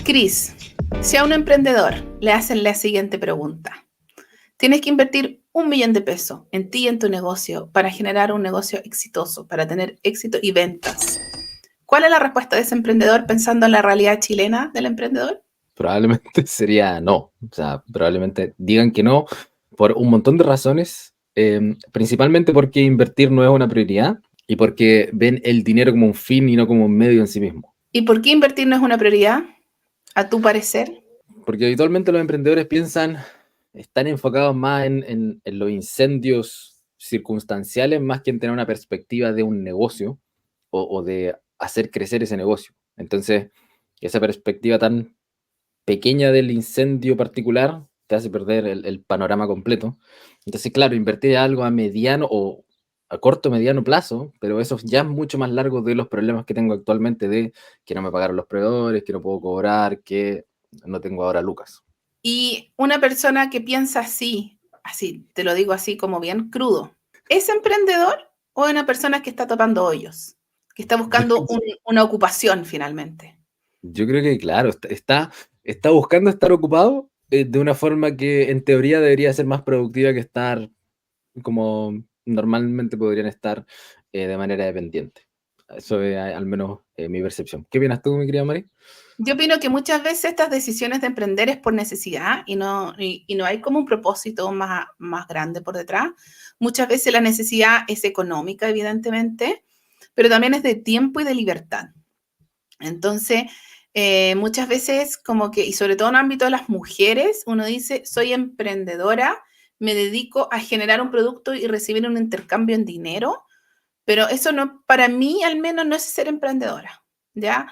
Cris, si a un emprendedor le hacen la siguiente pregunta: tienes que invertir 1 millón de pesos en ti y en tu negocio para generar un negocio exitoso, para tener éxito y ventas. ¿Cuál es la respuesta de ese emprendedor pensando en la realidad chilena del emprendedor? Probablemente sería no. O sea, probablemente digan que no por un montón de razones, principalmente porque invertir no es una prioridad y porque ven el dinero como un fin y no como un medio en sí mismo. ¿Y por qué invertir no es una prioridad, a tu parecer? Porque habitualmente los emprendedores están enfocados más en los incendios circunstanciales más que en tener una perspectiva de un negocio o de hacer crecer ese negocio. Entonces, esa perspectiva tan pequeña del incendio particular te hace perder el panorama completo. Entonces, claro, invertir algo a mediano o a corto mediano plazo, pero eso ya es mucho más largo de los problemas que tengo actualmente de que no me pagaron los proveedores, que no puedo cobrar, que no tengo ahora lucas. Y una persona que piensa así, te lo digo así como bien crudo, ¿es emprendedor o es una persona que está tapando hoyos, que está buscando una ocupación finalmente? Yo creo que, claro, está buscando estar ocupado de una forma que en teoría debería ser más productiva que estar como normalmente podrían estar de manera dependiente. Eso es al menos mi percepción. ¿Qué opinas tú, mi querida Mari? Yo opino que muchas veces estas decisiones de emprender es por necesidad y no hay como un propósito más grande por detrás. Muchas veces la necesidad es económica, evidentemente, pero también es de tiempo y de libertad. Entonces, muchas veces como que, y sobre todo en el ámbito de las mujeres, uno dice, soy emprendedora, me dedico a generar un producto y recibir un intercambio en dinero, pero eso no, para mí al menos no es ser emprendedora, ¿ya?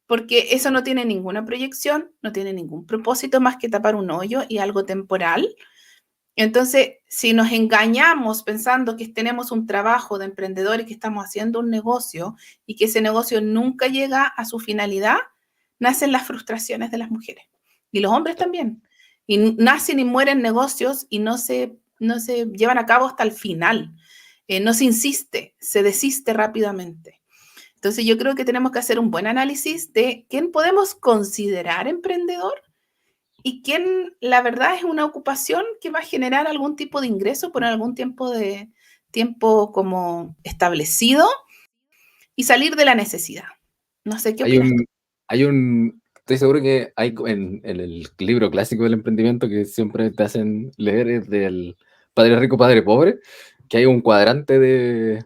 Porque eso no tiene ninguna proyección, no tiene ningún propósito más que tapar un hoyo y algo temporal. Entonces, si nos engañamos pensando que tenemos un trabajo de emprendedores, que estamos haciendo un negocio y que ese negocio nunca llega a su finalidad, nacen las frustraciones de las mujeres y los hombres también. Y nacen y mueren negocios y no se llevan a cabo hasta el final. No se insiste, se desiste rápidamente. Entonces yo creo que tenemos que hacer un buen análisis de quién podemos considerar emprendedor y quién la verdad es una ocupación que va a generar algún tipo de ingreso por algún tiempo como establecido y salir de la necesidad. No sé, ¿qué Hay opinas tú? estoy seguro que hay en el libro clásico del emprendimiento que siempre te hacen leer es del Padre Rico, Padre Pobre, que hay un cuadrante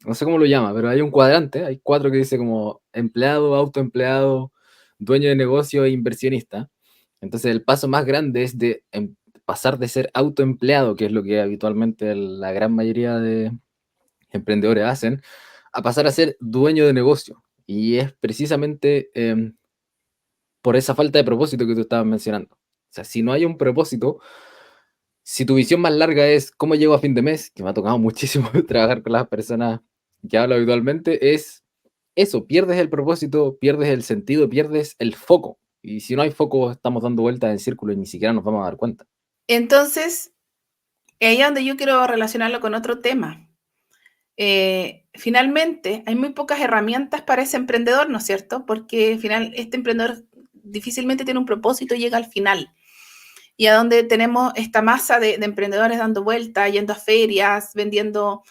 no sé cómo lo llama, pero hay un cuadrante, hay 4 que dice como empleado, autoempleado, dueño de negocio e inversionista. Entonces el paso más grande es pasar de ser autoempleado, que es lo que habitualmente la gran mayoría de emprendedores hacen, a pasar a ser dueño de negocio. Y es precisamente por esa falta de propósito que tú estabas mencionando. O sea, si no hay un propósito, si tu visión más larga es cómo llego a fin de mes, que me ha tocado muchísimo trabajar con las personas que hablo habitualmente, es eso, pierdes el propósito, pierdes el sentido, pierdes el foco. Y si no hay foco, estamos dando vueltas en círculo y ni siquiera nos vamos a dar cuenta. Entonces, ahí es donde yo quiero relacionarlo con otro tema. Finalmente, hay muy pocas herramientas para ese emprendedor, ¿no es cierto? Porque al final este emprendedor difícilmente tiene un propósito y llega al final. Y a donde tenemos esta masa de emprendedores dando vueltas, yendo a ferias, vendiendo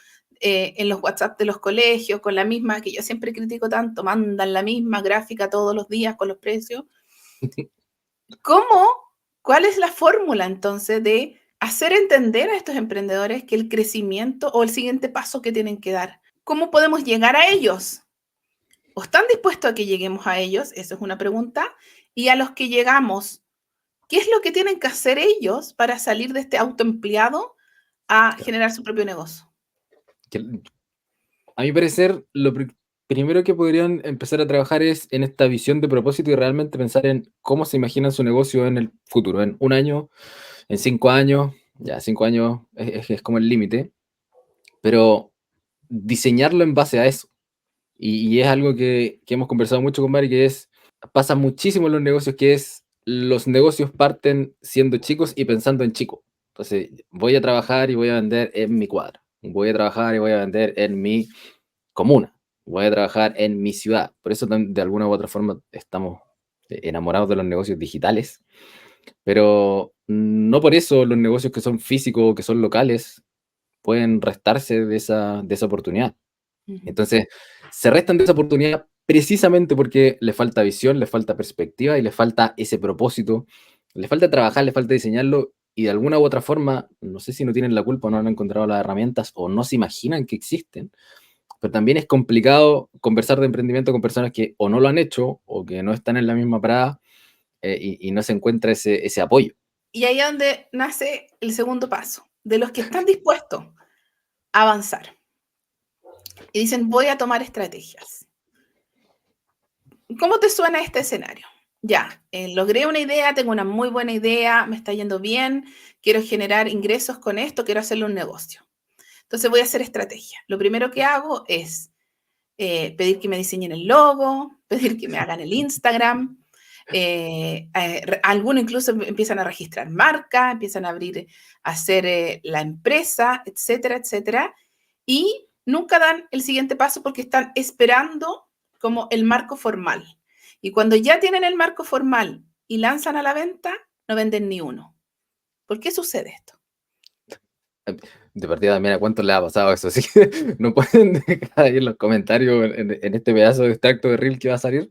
en los WhatsApp de los colegios, con la misma, que yo siempre critico tanto, mandan la misma gráfica todos los días con los precios. ¿Cómo? ¿Cuál es la fórmula entonces de hacer entender a estos emprendedores que el crecimiento o el siguiente paso que tienen que dar? ¿Cómo podemos llegar a ellos? ¿O están dispuestos a que lleguemos a ellos? Eso es una pregunta. Y a los que llegamos, ¿qué es lo que tienen que hacer ellos para salir de este autoempleado a generar su propio negocio? Que, a mi parecer, primero que podrían empezar a trabajar es en esta visión de propósito y realmente pensar en cómo se imaginan su negocio en el futuro, en un año, en 5 años. Ya 5 años es como el límite, pero diseñarlo en base a eso. Y es algo que hemos conversado mucho con Mari, pasa muchísimo en los negocios, los negocios parten siendo chicos y pensando en chico. Entonces, voy a trabajar y voy a vender en mi cuadra. Voy a trabajar y voy a vender en mi comuna. Voy a trabajar en mi ciudad. Por eso de alguna u otra forma estamos enamorados de los negocios digitales, pero no por eso los negocios que son físicos o que son locales pueden restarse de esa oportunidad. Ujú. Entonces, se restan de esa oportunidad precisamente porque les falta visión, les falta perspectiva y les falta ese propósito, les falta trabajar, les falta diseñarlo y de alguna u otra forma, no sé si no tienen la culpa o no han encontrado las herramientas o no se imaginan que existen, pero también es complicado conversar de emprendimiento con personas que o no lo han hecho o que no están en la misma parada y no se encuentra ese apoyo. Y ahí es donde nace el segundo paso, de los que están dispuestos a avanzar y dicen, voy a tomar estrategias. ¿Cómo te suena este escenario? Ya, logré una idea, tengo una muy buena idea, me está yendo bien, quiero generar ingresos con esto, quiero hacerle un negocio. Entonces voy a hacer estrategia. Lo primero que hago es pedir que me diseñen el logo, pedir que me hagan el Instagram. Algunos incluso empiezan a registrar marca, empiezan a abrir, a hacer la empresa, etcétera, etcétera. Y nunca dan el siguiente paso porque están esperando como el marco formal. Y cuando ya tienen el marco formal y lanzan a la venta, no venden ni uno. ¿Por qué sucede esto? De partida también a cuántos les ha pasado eso, así que no pueden dejar ahí en los comentarios en este pedazo de extracto de reel que va a salir,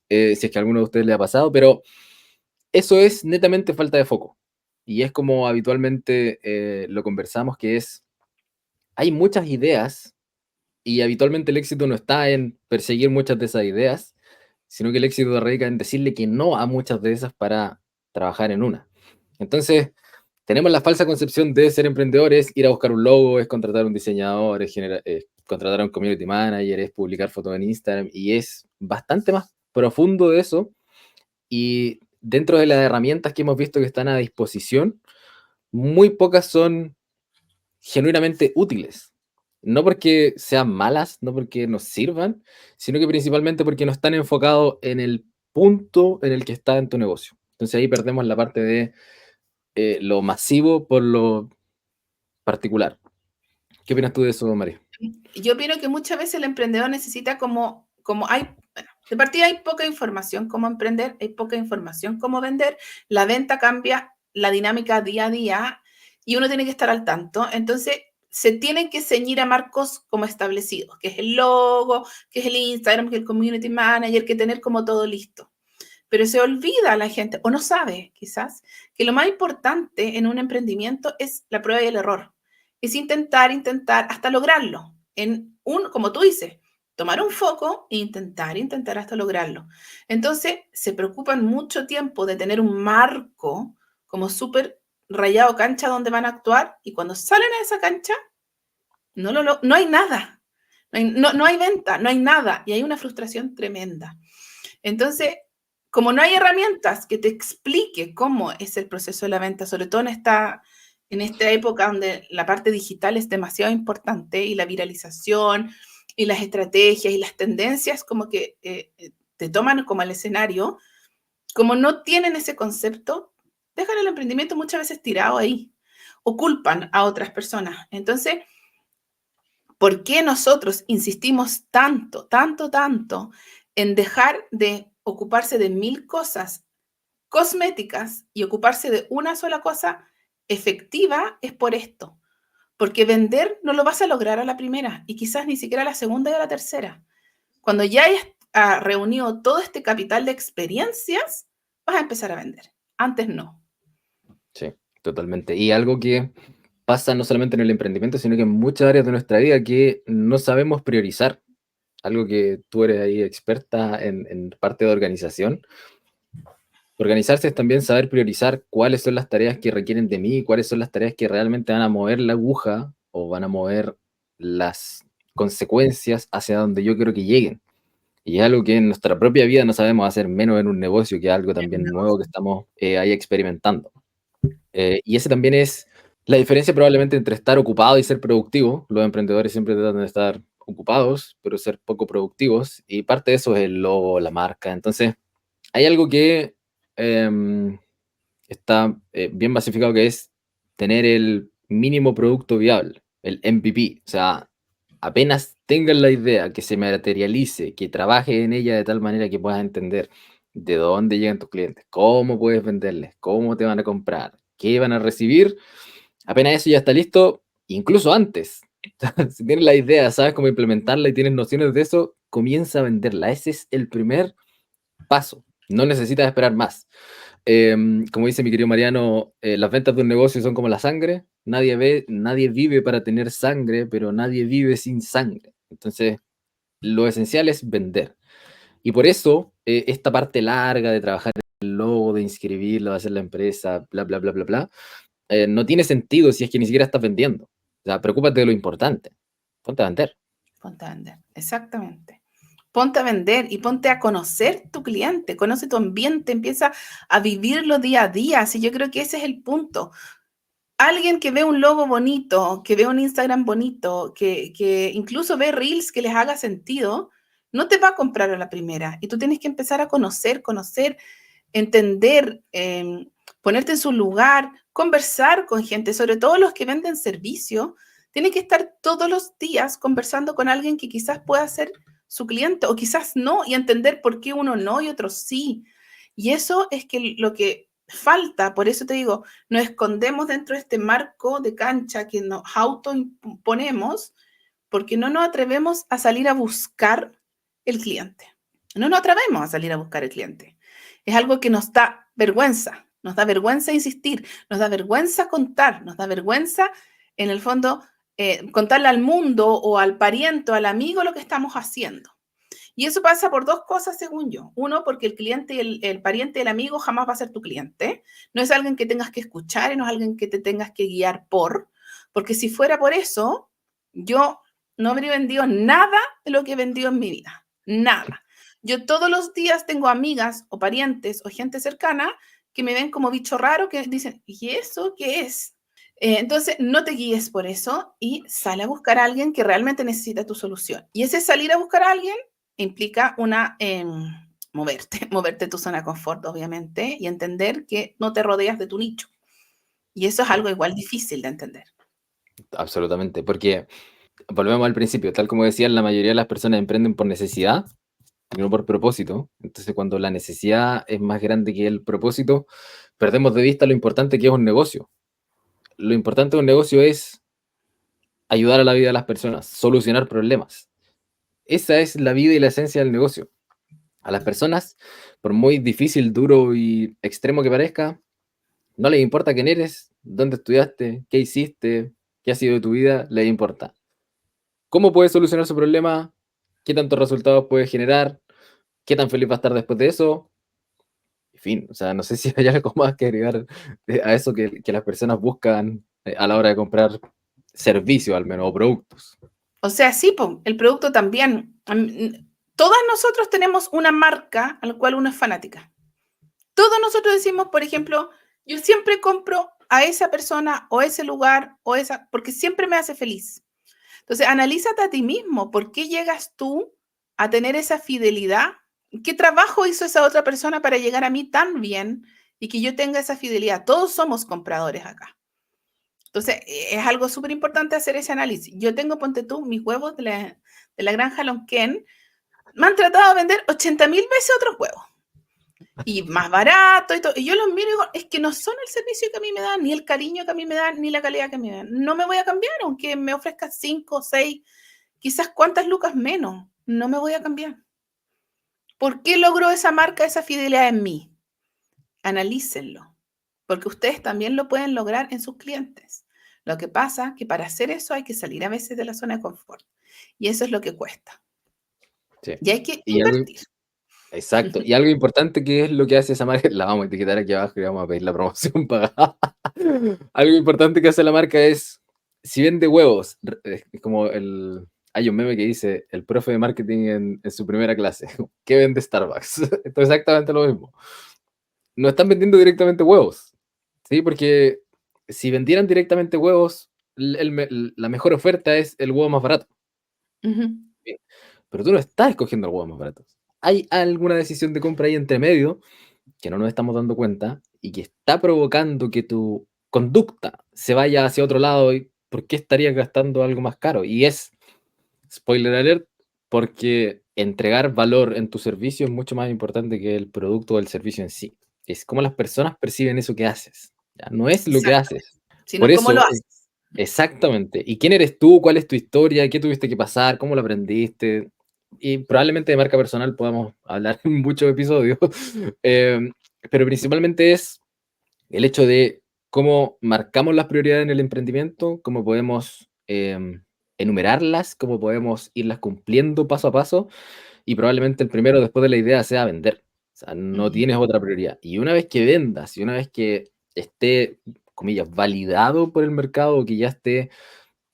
si es que a alguno de ustedes le ha pasado, pero eso es netamente falta de foco. Y es como habitualmente lo conversamos, que es, hay muchas ideas y habitualmente el éxito no está en perseguir muchas de esas ideas, sino que el éxito radica en decirle que no a muchas de esas para trabajar en una. Entonces, tenemos la falsa concepción de ser emprendedores, ir a buscar un logo, es contratar un diseñador, es contratar a un community manager, es publicar fotos en Instagram, y es bastante más profundo de eso. Y dentro de las herramientas que hemos visto que están a disposición, muy pocas son genuinamente útiles. No porque sean malas, no porque nos sirvan, sino que principalmente porque no están enfocados en el punto en el que está en tu negocio. Entonces ahí perdemos la parte de lo masivo por lo particular. ¿Qué opinas tú de eso, María? Yo opino que muchas veces el emprendedor necesita como hay, bueno, de partida hay poca información cómo emprender, hay poca información cómo vender, la venta cambia la dinámica día a día y uno tiene que estar al tanto. Entonces, se tienen que ceñir a marcos como establecidos, que es el logo, que es el Instagram, que es el community manager, que tener como todo listo. Pero se olvida la gente, o no sabe quizás, que lo más importante en un emprendimiento es la prueba y el error. Es intentar, intentar hasta lograrlo. Como tú dices, tomar un foco e intentar, intentar hasta lograrlo. Entonces, se preocupan mucho tiempo de tener un marco como súper rayado cancha donde van a actuar y cuando salen a esa cancha, no hay nada. No hay venta, no hay nada y hay una frustración tremenda. Entonces, como no hay herramientas que te explique cómo es el proceso de la venta, sobre todo en esta época donde la parte digital es demasiado importante y la viralización y las estrategias y las tendencias como que te toman como el escenario, como no tienen ese concepto, dejan el emprendimiento muchas veces tirado ahí o culpan a otras personas. Entonces, ¿por qué nosotros insistimos tanto, tanto, tanto en dejar de ocuparse de 1000 cosas cosméticas y ocuparse de una sola cosa efectiva? Es por esto, porque vender no lo vas a lograr a la primera y quizás ni siquiera a la segunda y a la tercera. Cuando ya hayas reunido todo este capital de experiencias, vas a empezar a vender. Antes no. Sí, totalmente. Y algo que pasa no solamente en el emprendimiento, sino que en muchas áreas de nuestra vida que no sabemos priorizar. Algo que tú eres ahí experta en parte de organización. Organizarse es también saber priorizar cuáles son las tareas que requieren de mí, cuáles son las tareas que realmente van a mover la aguja o van a mover las consecuencias hacia donde yo quiero que lleguen. Y es algo que en nuestra propia vida no sabemos hacer, menos en un negocio, que es algo también nuevo que estamos ahí experimentando. Y ese también es la diferencia probablemente entre estar ocupado y ser productivo. Los emprendedores siempre tratan de estar ocupados, pero ser poco productivos. Y parte de eso es el logo, la marca. Entonces, hay algo que está bien masificado, que es tener el mínimo producto viable, el MVP. O sea, apenas tengas la idea, que se materialice, que trabaje en ella de tal manera que puedas entender de dónde llegan tus clientes, cómo puedes venderles, cómo te van a comprar, qué van a recibir. Apenas eso ya está listo, incluso antes. Si tienes la idea, sabes cómo implementarla y tienes nociones de eso, comienza a venderla. Ese es el primer paso. No necesitas esperar más. Como dice mi querido Mariano, las ventas de un negocio son como la sangre. Nadie vive para tener sangre, pero nadie vive sin sangre. Entonces, lo esencial es vender. Y por eso, esta parte larga de trabajar el logo, de inscribirlo, de hacer la empresa, bla, bla, bla, bla, bla, no tiene sentido si es que ni siquiera estás vendiendo. O sea, preocúpate de lo importante. Ponte a vender. Ponte a vender, exactamente. Ponte a vender y ponte a conocer tu cliente, conoce tu ambiente, empieza a vivirlo día a día. Así yo creo que ese es el punto. Alguien que ve un logo bonito, que ve un Instagram bonito, que incluso ve reels que les haga sentido, no te va a comprar a la primera. Y tú tienes que empezar a conocer, entender, ponerte en su lugar, conversar con gente, sobre todo los que venden servicio. Tienen que estar todos los días conversando con alguien que quizás pueda ser su cliente o quizás no, y entender por qué uno no y otro sí. Y eso es que lo que falta, por eso te digo, nos escondemos dentro de este marco de cancha que nos autoimponemos porque no nos atrevemos a salir a buscar el cliente. No nos atrevemos a salir a buscar el cliente. Es algo que nos da vergüenza insistir, nos da vergüenza contar, nos da vergüenza, en el fondo, contarle al mundo o al pariente o al amigo lo que estamos haciendo. Y eso pasa por dos cosas, según yo. Uno, porque el cliente y el pariente, el amigo jamás va a ser tu cliente. No es alguien que tengas que escuchar y no es alguien que te tengas que guiar porque si fuera por eso, yo no habría vendido nada de lo que he vendido en mi vida. Nada. Yo todos los días tengo amigas o parientes o gente cercana que me ven como bicho raro, que dicen, ¿y eso qué es? Entonces, no te guíes por eso y sale a buscar a alguien que realmente necesita tu solución. Y ese salir a buscar a alguien implica moverte tu zona de confort, obviamente, y entender que no te rodeas de tu nicho. Y eso es Sí, algo igual difícil de entender. absolutamente. Porque volvemos al principio, tal como decían, la mayoría de las personas emprenden por necesidad y no por propósito. Entonces, cuando la necesidad es más grande que el propósito, perdemos de vista lo importante que es un negocio. Lo importante de un negocio es ayudar a la vida de las personas, solucionar problemas. Esa es la vida y la esencia del negocio. A las personas, por muy difícil, duro y extremo que parezca, no les importa quién eres, dónde estudiaste, qué hiciste, qué ha sido de tu vida, les importa. ¿Cómo puedes solucionar su problema? ¿Qué tantos resultados puedes generar? ¿Qué tan feliz va a estar después de eso? En fin, o sea, no sé si hay algo más que agregar a eso que las personas buscan a la hora de comprar servicios, al menos, o productos. O sea, sí, po, el producto también. Todas nosotros tenemos una marca a la cual uno es fanática. Todos nosotros decimos, por ejemplo, yo siempre compro a esa persona o ese lugar o esa, porque siempre me hace feliz. Entonces, analízate a ti mismo. ¿Por qué llegas tú a tener esa fidelidad? ¿Qué trabajo hizo esa otra persona para llegar a mí tan bien y que yo tenga esa fidelidad? Todos somos compradores acá. Entonces, es algo súper importante hacer ese análisis. Yo tengo, ponte tú, mis huevos de la granja Lonquén, me han tratado de vender 80.000 veces otros huevos. Y más barato y todo. Y yo los miro y digo, es que no son el servicio que a mí me dan, ni el cariño que a mí me dan, ni la calidad que a mí me dan. No me voy a cambiar, aunque me ofrezcas 5, 6, quizás cuántas lucas menos. No me voy a cambiar. ¿Por qué logró esa marca esa fidelidad en mí? Analícenlo, porque ustedes también lo pueden lograr en sus clientes. Lo que pasa es que para hacer eso hay que salir a veces de la zona de confort. Y eso es lo que cuesta. Sí. Y hay que Y algo, invertir. exacto. Y algo importante que es lo que hace esa marca, la vamos a etiquetar aquí abajo y vamos a pedir la promoción pagada. Algo importante que hace la marca es, si vende huevos, es como hay un meme que dice, el profe de marketing en su primera clase, ¿qué vende Starbucks? Esto es exactamente lo mismo. No están vendiendo directamente huevos, ¿sí? Porque si vendieran directamente huevos, la mejor oferta es el huevo más barato. Ujú. Bien. Pero tú no estás escogiendo el huevo más barato. Hay alguna decisión de compra ahí entre medio que no nos estamos dando cuenta y que está provocando que tu conducta se vaya hacia otro lado y por qué estarías gastando algo más caro. Y es, spoiler alert, porque entregar valor en tu servicio es mucho más importante que el producto o el servicio en sí. Es cómo las personas perciben eso que haces, ¿ya? No es lo que Exactamente. haces. Sino Por cómo lo eso, haces. exactamente. ¿Y quién eres tú? ¿Cuál es tu historia? ¿Qué tuviste que pasar? ¿Cómo lo aprendiste? Y probablemente de marca personal podamos hablar en muchos episodios, em, pero principalmente es el hecho de cómo marcamos las prioridades en el emprendimiento, cómo podemos enumerarlas, cómo podemos irlas cumpliendo paso a paso, y probablemente el primero después de la idea sea vender. O sea, no Ujú. tienes otra prioridad. Y una vez que vendas y una vez que esté, comillas, validado por el mercado, que ya esté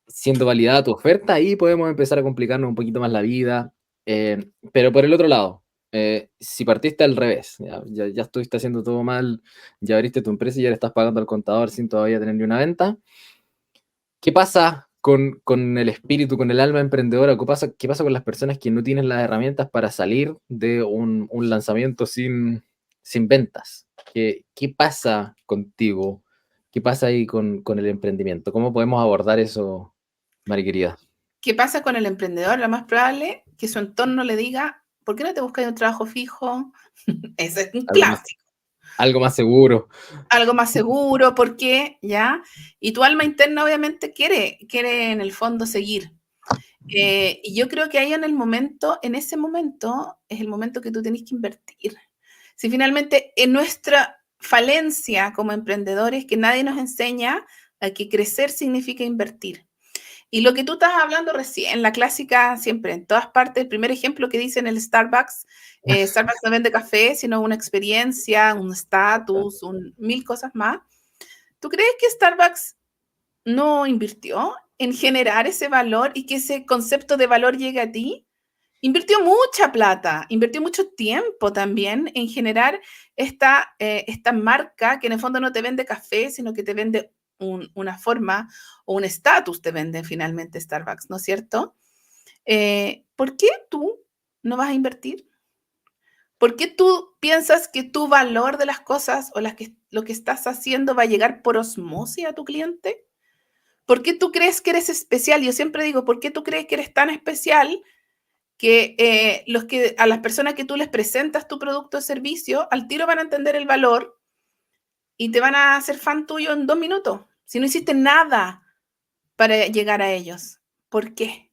siendo validada tu oferta, ahí podemos empezar a complicarnos un poquito más la vida. Pero por el otro lado, si partiste al revés, ya estuviste haciendo todo mal, ya abriste tu empresa y ya le estás pagando al contador sin todavía tener ni una venta, ¿qué pasa con el espíritu, con el alma emprendedora? Qué pasa con las personas que no tienen las herramientas para salir de un lanzamiento sin ventas? ¿Qué pasa contigo? ¿Qué pasa ahí con el emprendimiento? ¿Cómo podemos abordar eso, Mari querida? ¿Qué pasa con el emprendedor? Lo más probable que su entorno le diga, ¿por qué no te buscas un trabajo fijo? Ese es un Algo más, clásico. algo más seguro. Algo más seguro, ¿por qué? ¿Ya? Y tu alma interna obviamente quiere en el fondo seguir. Y yo creo que ahí en ese momento, es el momento que tú tenés que invertir. Si finalmente en nuestra falencia como emprendedores, que nadie nos enseña a que crecer significa invertir. Y lo que tú estás hablando recién, la clásica siempre, en todas partes, el primer ejemplo que dice en el Starbucks, Starbucks no vende café, sino una experiencia, un estatus, mil cosas más. ¿Tú crees que Starbucks no invirtió en generar ese valor y que ese concepto de valor llegue a ti? Invirtió mucha plata, invirtió mucho tiempo también en generar esta marca que en el fondo no te vende café, sino que te vende una forma o un estatus, te vende finalmente Starbucks, ¿no es cierto? ¿Por qué tú no vas a invertir? ¿Por qué tú piensas que tu valor de las cosas o lo que estás haciendo va a llegar por osmosis a tu cliente? ¿Por qué tú crees que eres especial? Yo siempre digo, ¿por qué tú crees que eres tan especial que a las personas que tú les presentas tu producto o servicio, al tiro van a entender el valor y te van a hacer fan tuyo en 2 minutos? Si no hiciste nada para llegar a ellos. ¿Por qué?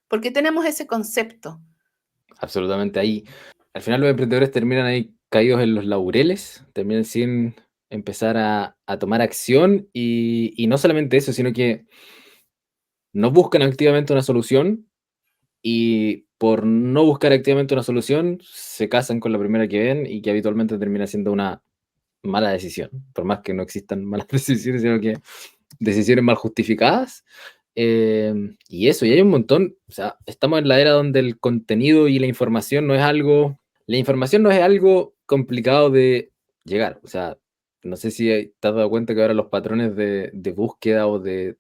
¿Por qué tenemos ese concepto? Absolutamente ahí. Al final los emprendedores terminan ahí caídos en los laureles, terminan sin empezar a tomar acción y no solamente eso, sino que no buscan activamente una solución y por no buscar activamente una solución se casan con la primera que ven y que habitualmente termina siendo una mala decisión, por más que no existan malas decisiones, sino que decisiones mal justificadas. Y eso, y hay un montón, o sea, estamos en la era donde el contenido y la información no es algo complicado de llegar, o sea, no sé si te has dado cuenta que ahora los patrones de búsqueda o de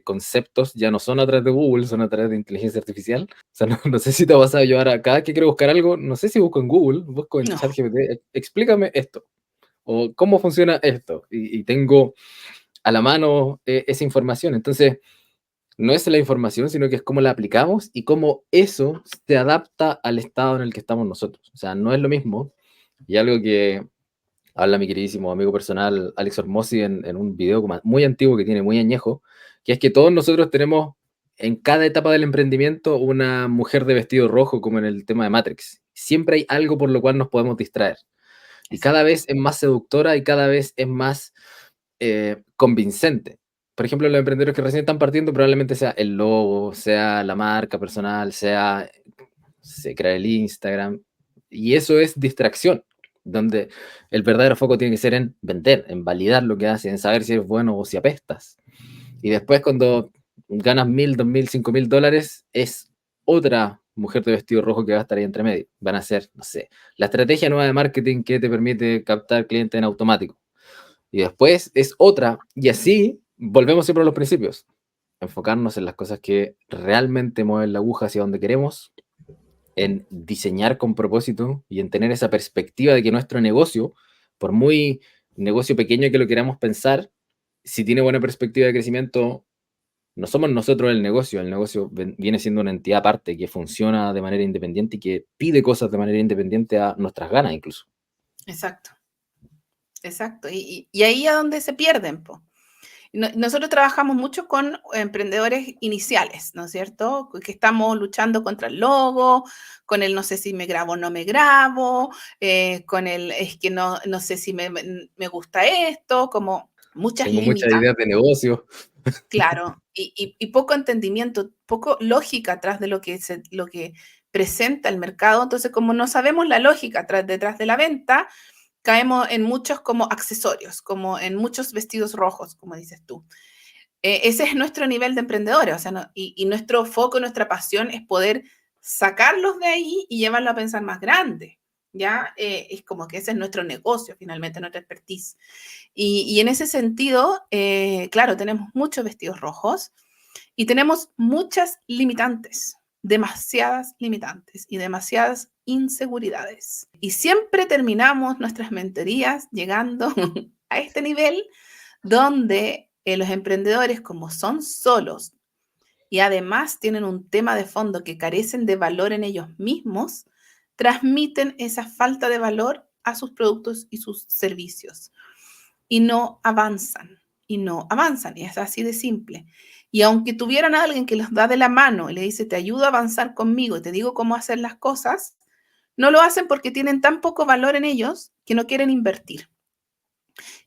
conceptos ya no son a través de Google, son a través de inteligencia artificial. O sea, no sé si te vas a llevar a cada vez que quiero buscar algo, no sé si busco en Google, busco en No. ChatGPT, explícame esto, o cómo funciona esto, y tengo a la mano esa información. Entonces, no es la información, sino que es cómo la aplicamos y cómo eso se adapta al estado en el que estamos nosotros. O sea, no es lo mismo. Y algo que habla mi queridísimo amigo personal Alex Hormozzi en un video muy antiguo que tiene, muy añejo, que es que todos nosotros tenemos en cada etapa del emprendimiento una mujer de vestido rojo, como en el tema de Matrix. Siempre hay algo por lo cual nos podemos distraer. Y cada Exacto. vez es más seductora y cada vez es más convincente. Por ejemplo, los emprendedores que recién están partiendo probablemente sea el logo, sea la marca personal, sea se crea el Instagram. Y eso es distracción, donde el verdadero foco tiene que ser en vender, en validar lo que haces, en saber si es bueno o si apestas. Y después cuando ganas 1.000, 2.000, 5.000 dólares, es otra mujer de vestido rojo que va a estar ahí entre medio. Van a ser, no sé, la estrategia nueva de marketing que te permite captar clientes en automático. Y después es otra. Y así volvemos siempre a los principios. Enfocarnos en las cosas que realmente mueven la aguja hacia donde queremos, en diseñar con propósito y en tener esa perspectiva de que nuestro negocio, por muy negocio pequeño que lo queramos pensar, si tiene buena perspectiva de crecimiento, no somos nosotros el negocio viene siendo una entidad aparte que funciona de manera independiente y que pide cosas de manera independiente a nuestras ganas incluso. Exacto, exacto. Y ahí es donde se pierden, po. Nosotros trabajamos mucho con emprendedores iniciales, ¿no es cierto? Que estamos luchando contra el logo, con el no sé si me grabo o no me grabo, con el es que no sé si me gusta esto, como muchas Tengo muchas limitantes, ideas de negocio. claro, y poco entendimiento, poco lógica atrás de lo que presenta el mercado. Entonces, como no sabemos la lógica detrás de la venta, caemos en muchos como accesorios, como en muchos vestidos rojos, como dices tú. Ese es nuestro nivel de emprendedores, o sea, y nuestro foco, nuestra pasión es poder sacarlos de ahí y llevarlo a pensar más grande, ¿ya? Es como que ese es nuestro negocio, finalmente, nuestra expertise. Y en ese sentido, claro, tenemos muchos vestidos rojos y tenemos muchas limitantes, demasiadas limitantes y demasiadas inseguridades. Y siempre terminamos nuestras mentorías llegando a este nivel donde los emprendedores, como son solos y además tienen un tema de fondo que carecen de valor en ellos mismos, transmiten esa falta de valor a sus productos y sus servicios y no avanzan, y no avanzan, y es así de simple. Y aunque tuvieran a alguien que los da de la mano y le dice, te ayudo a avanzar conmigo y te digo cómo hacer las cosas, no lo hacen porque tienen tan poco valor en ellos que no quieren invertir.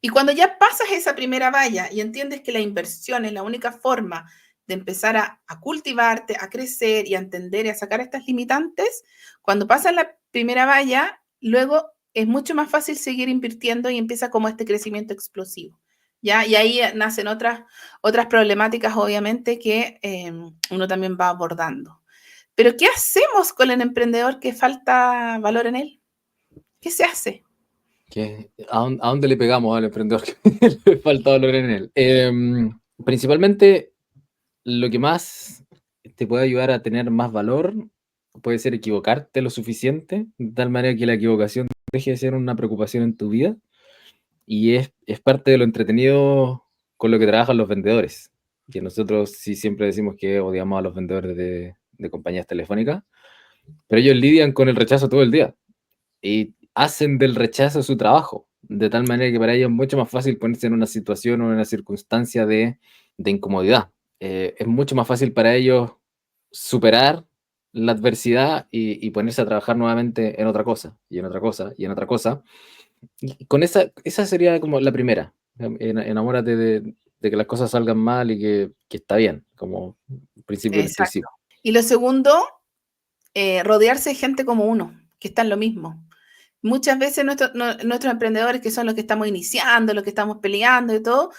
Y cuando ya pasas esa primera valla y entiendes que la inversión es la única forma de empezar a cultivarte, a crecer y a entender y a sacar estas limitantes, cuando pasas la primera valla, luego es mucho más fácil seguir invirtiendo y empieza como este crecimiento explosivo. ¿Ya? Y ahí nacen otras problemáticas, obviamente, que uno también va abordando. Pero ¿qué hacemos con el emprendedor que falta valor en él? ¿Qué se hace? ¿A dónde le pegamos al emprendedor que le falta valor en él? Principalmente, lo que más te puede ayudar a tener más valor puede ser equivocarte lo suficiente, de tal manera que la equivocación deje de ser una preocupación en tu vida. Y es parte de lo entretenido con lo que trabajan los vendedores. Que nosotros sí siempre decimos que odiamos a los vendedores de compañías telefónicas, pero ellos lidian con el rechazo todo el día y hacen del rechazo su trabajo, de tal manera que para ellos es mucho más fácil ponerse en una situación o en una circunstancia de incomodidad. Es mucho más fácil para ellos superar la adversidad y ponerse a trabajar nuevamente en otra cosa, y en otra cosa, y en otra cosa. Y con esa sería como la primera. Enamórate de que las cosas salgan mal y que está bien, como principio Exacto. exclusivo. Y lo segundo, rodearse de gente como uno, que está en lo mismo. Muchas veces nuestros emprendedores, que son los que estamos iniciando, los que estamos peleando y todo,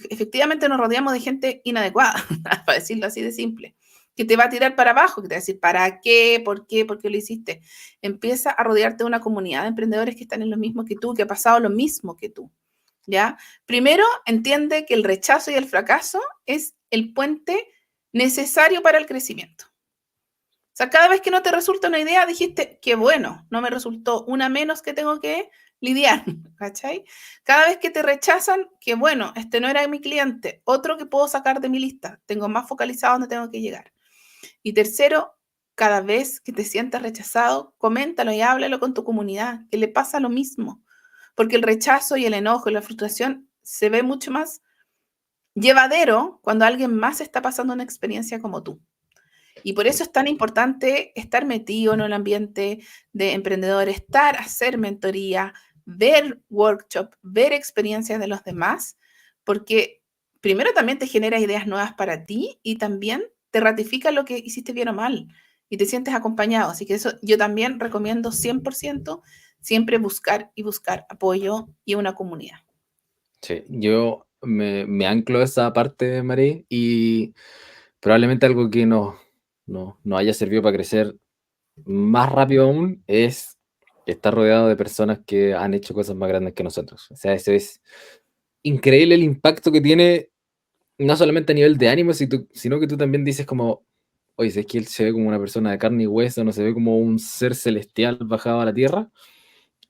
efectivamente nos rodeamos de gente inadecuada, para decirlo así de simple, que te va a tirar para abajo, que te va a decir, ¿para qué? ¿Por qué? ¿Por qué lo hiciste? Empieza a rodearte de una comunidad de emprendedores que están en lo mismo que tú, que ha pasado lo mismo que tú, ¿ya? Primero, entiende que el rechazo y el fracaso es el puente necesario para el crecimiento. O sea, cada vez que no te resulta una idea, dijiste, qué bueno, no me resultó una menos que tengo que lidiar, ¿cachai? Cada vez que te rechazan, qué bueno, este no era mi cliente, otro que puedo sacar de mi lista, tengo más focalizado donde tengo que llegar. Y tercero, cada vez que te sientas rechazado, coméntalo y háblalo con tu comunidad, que le pasa lo mismo, porque el rechazo y el enojo y la frustración se ve mucho más llevadero cuando alguien más está pasando una experiencia como tú. Y por eso es tan importante estar metido en el ambiente de emprendedores, hacer mentoría, ver workshop, ver experiencias de los demás, porque primero también te genera ideas nuevas para ti y también te ratifica lo que hiciste bien o mal y te sientes acompañado. Así que eso yo también recomiendo 100% siempre buscar y buscar apoyo y una comunidad. Sí, yo me anclo a esa parte, Marí, y probablemente algo que nos haya servido para crecer más rápido aún es estar rodeado de personas que han hecho cosas más grandes que nosotros. O sea, eso es increíble el impacto que tiene, no solamente a nivel de ánimo, sino que tú también dices como, oye, si es que él se ve como una persona de carne y hueso, no se ve como un ser celestial bajado a la tierra,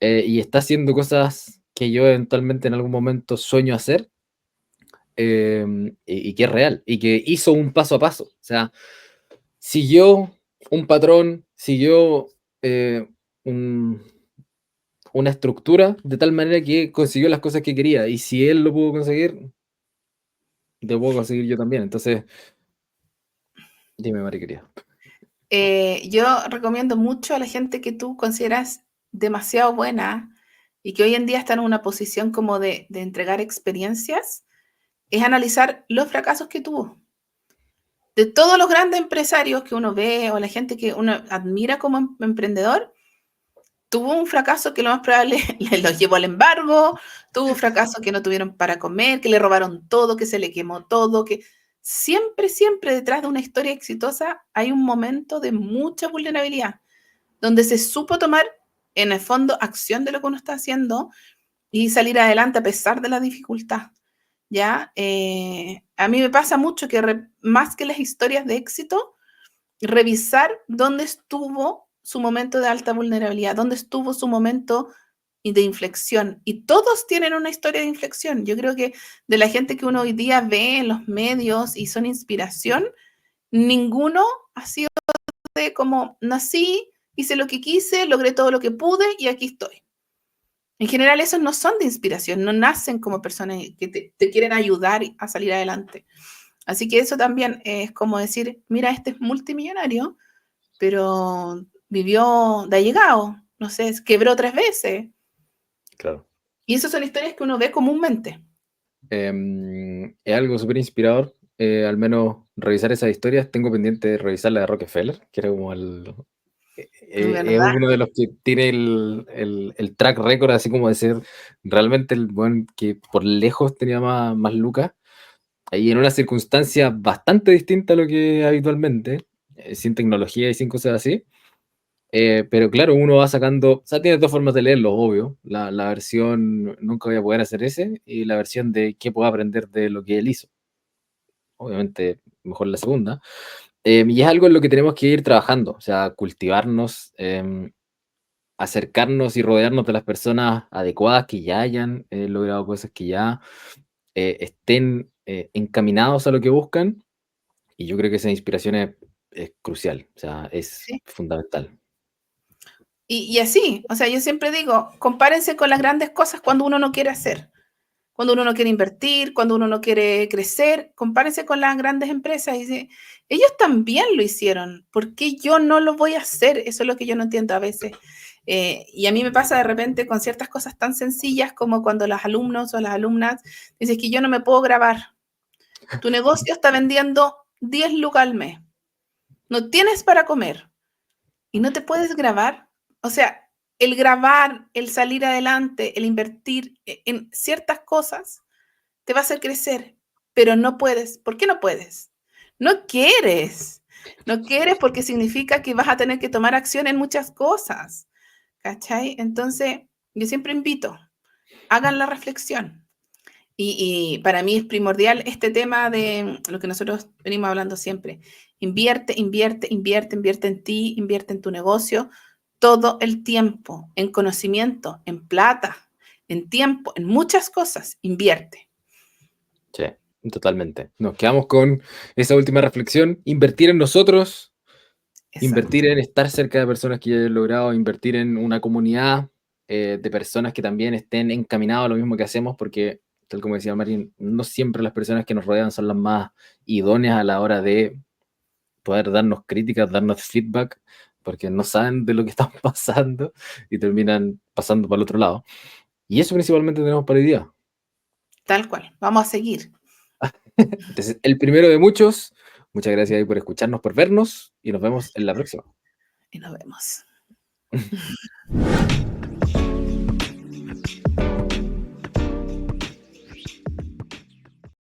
y está haciendo cosas que yo eventualmente en algún momento sueño hacer. y que es real, y que hizo un paso a paso. O sea, siguió un patrón, siguió un, una estructura de tal manera que consiguió las cosas que quería. Y si él lo pudo conseguir, lo puedo conseguir yo también. Entonces, dime, Mari querida. Yo recomiendo mucho a la gente que tú consideras demasiado buena y que hoy en día está en una posición como de entregar experiencias, es analizar los fracasos que tuvo. De todos los grandes empresarios que uno ve o la gente que uno admira como emprendedor, tuvo un fracaso que lo más probable los llevó al embargo, tuvo un fracaso que no tuvieron para comer, que le robaron todo, que se le quemó todo, que siempre, siempre detrás de una historia exitosa hay un momento de mucha vulnerabilidad, donde se supo tomar en el fondo acción de lo que uno está haciendo y salir adelante a pesar de la dificultad. ¿Ya? A mí me pasa mucho que más que las historias de éxito, revisar dónde estuvo su momento de alta vulnerabilidad, dónde estuvo su momento de inflexión. Y todos tienen una historia de inflexión. Yo creo que de la gente que uno hoy día ve en los medios y son inspiración, ninguno ha sido de como nací, hice lo que quise, logré todo lo que pude y aquí estoy. En general, esos no son de inspiración, no nacen como personas que te quieren ayudar a salir adelante. Así que eso también es como decir, mira, este es multimillonario, pero vivió de allegado, no sé, quebró 3 veces. Claro. Y esas son historias que uno ve comúnmente. Es algo súper inspirador, al menos revisar esas historias. Tengo pendiente de revisar la de Rockefeller, que era como es ¿Verdad? uno de los que tiene el track record, así como de ser realmente el buen que por lejos tenía más lucas, ahí en una circunstancia bastante distinta a lo que habitualmente, sin tecnología y sin cosas así. Pero claro, uno va sacando, o sea, tiene dos formas de leerlo, obvio. La versión nunca voy a poder hacer ese, y la versión de qué puedo aprender de lo que él hizo. Obviamente, mejor la segunda. Y es algo en lo que tenemos que ir trabajando, o sea, cultivarnos, acercarnos y rodearnos de las personas adecuadas que ya hayan logrado cosas, que ya estén encaminados a lo que buscan. Y yo creo que esa inspiración es crucial, o sea, es Sí. fundamental. Y así, o sea, yo siempre digo, compárense con las grandes cosas cuando uno no quiere hacer, cuando uno no quiere invertir, cuando uno no quiere crecer, compárense con las grandes empresas y dice, ellos también lo hicieron, ¿por qué yo no lo voy a hacer? Eso es lo que yo no entiendo a veces. Y a mí me pasa de repente con ciertas cosas tan sencillas como cuando los alumnos o las alumnas dicen que yo no me puedo grabar. Tu negocio está vendiendo 10 lucas al mes, no tienes para comer y no te puedes grabar. O sea, el grabar, el salir adelante, el invertir en ciertas cosas te va a hacer crecer, pero no puedes. ¿Por qué no puedes? No quieres. No quieres porque significa que vas a tener que tomar acción en muchas cosas. ¿Cachai? Entonces, yo siempre invito, hagan la reflexión. Y para mí es primordial este tema de lo que nosotros venimos hablando siempre. Invierte, invierte, invierte, invierte en ti, invierte en tu negocio todo el tiempo, en conocimiento, en plata, en tiempo, en muchas cosas, invierte. Sí, totalmente. Nos quedamos con esa última reflexión: invertir en nosotros, Exacto. invertir en estar cerca de personas que ya hayan logrado, invertir en una comunidad de personas que también estén encaminadas a lo mismo que hacemos, porque, tal como decía Marín, no siempre las personas que nos rodean son las más idóneas a la hora de poder darnos críticas, darnos feedback, porque no saben de lo que están pasando y terminan pasando para el otro lado. Y eso principalmente tenemos para hoy día. Tal cual. Vamos a seguir Entonces, el primero de muchos. Muchas gracias ahí por escucharnos, por vernos, y nos vemos en la próxima. y nos vemos.